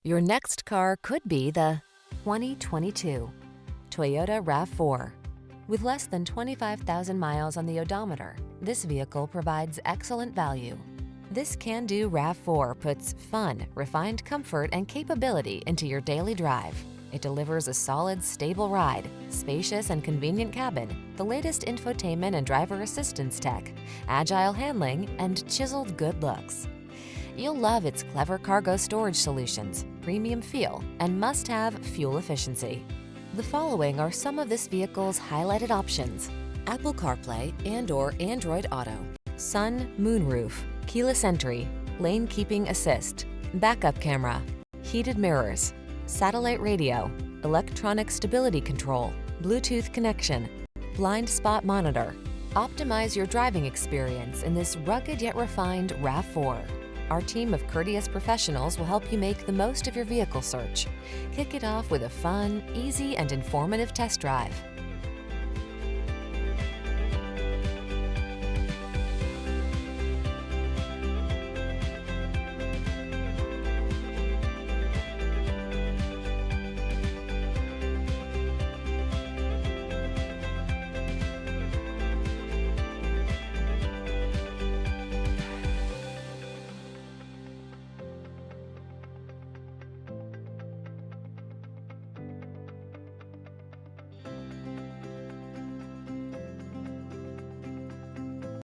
Your next car could be the 2022 Toyota RAV4. With less than 25,000 miles on the odometer, this vehicle provides excellent value. This can-do RAV4 puts fun, refined comfort, and capability into your daily drive. It delivers a solid, stable ride, spacious and convenient cabin, the latest infotainment and driver assistance tech, agile handling, and chiseled good looks. You'll love its clever cargo storage solutions, premium feel, and must-have fuel efficiency. The following are some of this vehicle's highlighted options: Apple CarPlay and/or Android Auto, MOONROOF, keyless entry, lane keeping assist, backup camera, heated mirrors, satellite radio, electronic stability control, Bluetooth connection, blind spot monitor. Optimize your driving experience in this rugged yet refined RAV4. Our team of courteous professionals will help you make the most of your vehicle search. Kick it off with a fun, easy, and informative test drive.